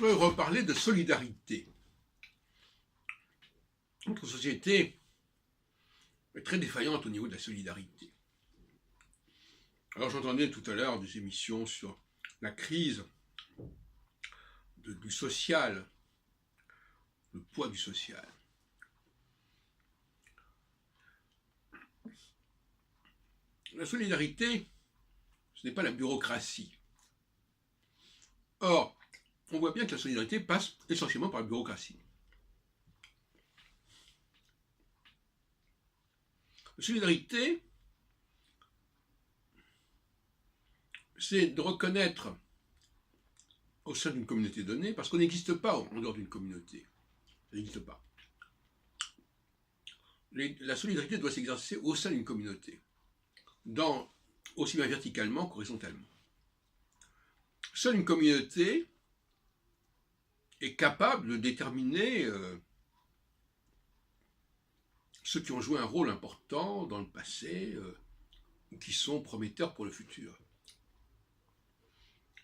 voudrais reparler de solidarité. Notre société est très défaillante au niveau de la solidarité. Alors j'entendais tout à l'heure des émissions sur la crise du social, le poids du social. La solidarité, ce n'est pas la bureaucratie. Or, on voit bien que la solidarité passe essentiellement par la bureaucratie. La solidarité, c'est de reconnaître au sein d'une communauté donnée, parce qu'on n'existe pas en dehors d'une communauté. Ça n'existe pas. La solidarité doit s'exercer au sein d'une communauté, aussi bien verticalement qu'horizontalement. Seule une communauté est capable de déterminer ceux qui ont joué un rôle important dans le passé ou qui sont prometteurs pour le futur.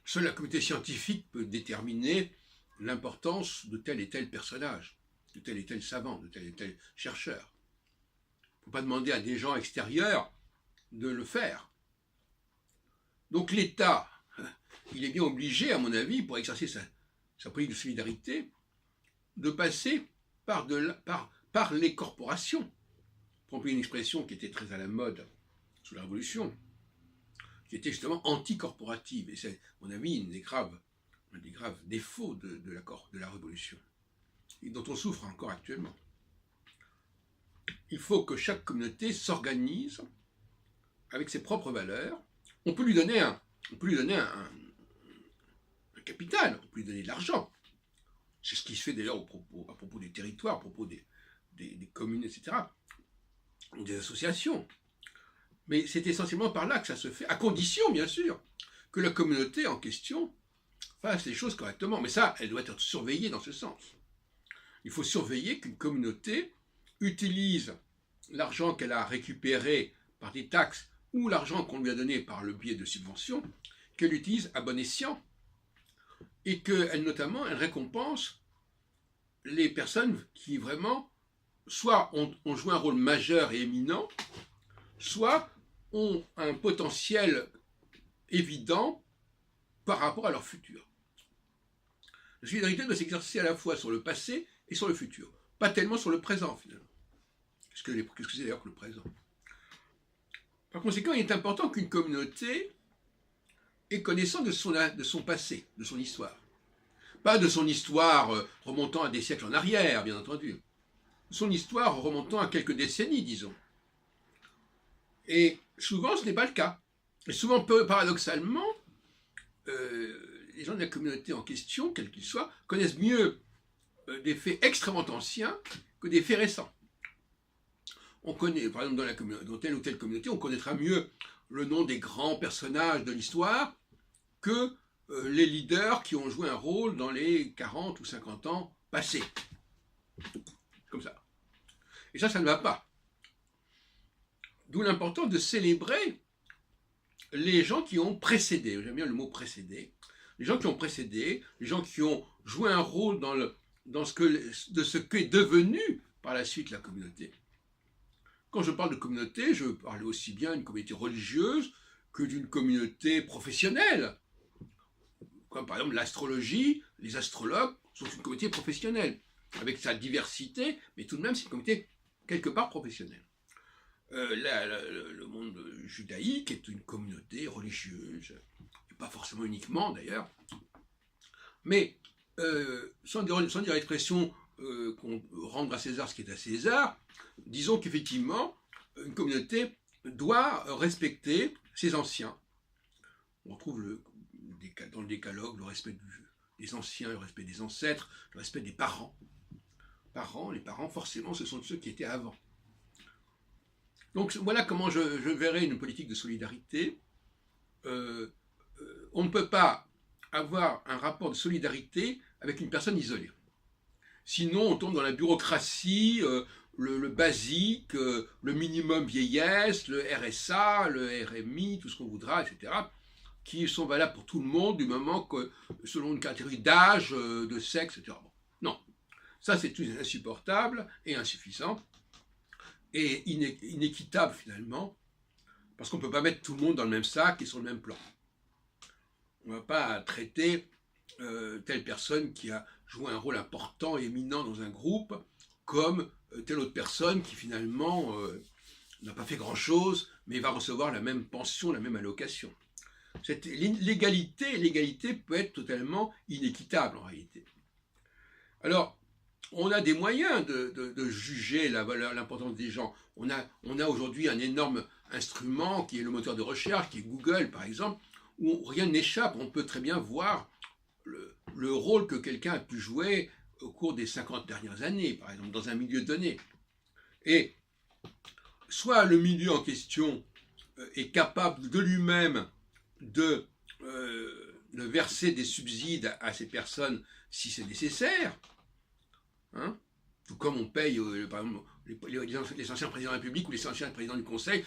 Seule la communauté scientifique peut déterminer l'importance de tel et tel personnage, de tel et tel savant, de tel et tel chercheur. Il ne faut pas demander à des gens extérieurs de le faire. Donc l'État, il est bien obligé, à mon avis, pour exercer sa politique de solidarité, de passer par les corporations. Pour employer une expression qui était très à la mode sous la Révolution, qui était justement anticorporative. Et c'est, à mon avis, un des graves défauts de la Révolution, et dont on souffre encore actuellement. Il faut que chaque communauté s'organise avec ses propres valeurs. On peut lui donner un capital, on peut lui donner de l'argent. C'est ce qui se fait d'ailleurs à propos des territoires, à propos des communes, etc., ou des associations. Mais c'est essentiellement par là que ça se fait, à condition, bien sûr, que la communauté en question fasse les choses correctement. Mais ça, elle doit être surveillée dans ce sens. Il faut surveiller qu'une communauté utilise l'argent qu'elle a récupéré par des taxes ou l'argent qu'on lui a donné par le biais de subventions, qu'elle utilise à bon escient et qu'elle, notamment, elle récompense les personnes qui vraiment soit ont joué un rôle majeur et éminent, soit ont un potentiel évident par rapport à leur futur. La solidarité doit s'exercer à la fois sur le passé et sur le futur, pas tellement sur le présent finalement. Qu'est-ce que c'est d'ailleurs que le présent? Par conséquent, il est important qu'une communauté ait connaissance de son passé, de son histoire. Pas de son histoire remontant à des siècles en arrière, bien entendu. Son histoire remontant à quelques décennies, disons. Et souvent, ce n'est pas le cas. Et souvent, paradoxalement, les gens de la communauté en question, quels qu'ils soient, connaissent mieux des faits extrêmement anciens que des faits récents. On connaît, par exemple, dans telle ou telle communauté, on connaîtra mieux le nom des grands personnages de l'histoire que les leaders qui ont joué un rôle dans les 40 ou 50 ans passés. Comme ça. Et ça ne va pas. D'où l'importance de célébrer les gens qui ont précédé. J'aime bien le mot précédé. Les gens qui ont précédé, les gens qui ont joué un rôle de ce qu'est devenu par la suite la communauté. Quand je parle de communauté, je parle aussi bien d'une communauté religieuse que d'une communauté professionnelle. Comme par exemple l'astrologie, les astrologues sont une communauté professionnelle, avec sa diversité, mais tout de même c'est une communauté quelque part professionnelle. Le monde judaïque est une communauté religieuse, et pas forcément uniquement d'ailleurs, mais sans dire l'expression qu'on rendre à César ce qui est à César, disons qu'effectivement, une communauté doit respecter ses anciens. On retrouve dans le décalogue le respect des anciens, le respect des ancêtres, le respect des parents. Les parents, forcément, ce sont ceux qui étaient avant. Donc voilà comment je verrais une politique de solidarité. On ne peut pas avoir un rapport de solidarité avec une personne isolée. Sinon, on tombe dans la bureaucratie, le basique, le minimum vieillesse, le RSA, le RMI, tout ce qu'on voudra, etc., qui sont valables pour tout le monde, du moment que, selon une catégorie d'âge, de sexe, etc. Bon. Non, ça c'est tout insupportable et insuffisant, et inéquitable finalement, parce qu'on ne peut pas mettre tout le monde dans le même sac et sur le même plan. On ne va pas traiter telle personne qui a joué un rôle important et éminent dans un groupe comme telle autre personne qui finalement n'a pas fait grand-chose, mais va recevoir la même pension, la même allocation. L'égalité peut être totalement inéquitable en réalité. Alors, on a des moyens de juger la valeur, l'importance des gens. On a aujourd'hui un énorme instrument qui est le moteur de recherche, qui est Google par exemple, où rien n'échappe. On peut très bien voir le rôle que quelqu'un a pu jouer au cours des 50 dernières années, par exemple, dans un milieu donné. Et soit le milieu en question est capable de lui-même de verser des subsides à ces personnes si c'est nécessaire, hein, tout comme on paye, par exemple, les anciens présidents de la République ou les anciens présidents du Conseil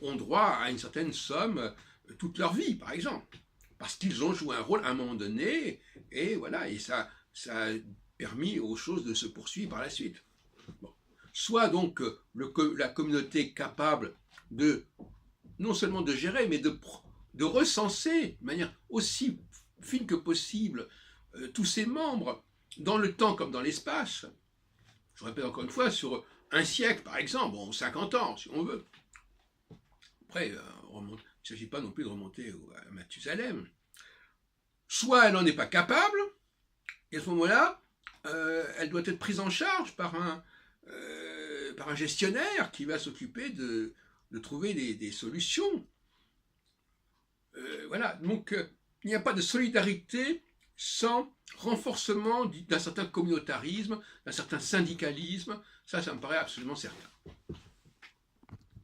ont droit à une certaine somme toute leur vie, par exemple, parce qu'ils ont joué un rôle à un moment donné, et voilà, et ça a permis aux choses de se poursuivre par la suite. Bon. Soit donc la communauté capable de, non seulement de gérer, mais de recenser de manière aussi fine que possible tous ses membres, dans le temps comme dans l'espace. Je répète encore une fois, sur un siècle par exemple, bon, 50 ans si on veut. Après, il ne s'agit pas non plus de remonter à Mathusalem. Soit elle n'en est pas capable, et à ce moment-là, elle doit être prise en charge par un gestionnaire qui va s'occuper de trouver des solutions. Voilà, donc il n'y a pas de solidarité sans renforcement d'un certain communautarisme, d'un certain syndicalisme, ça me paraît absolument certain.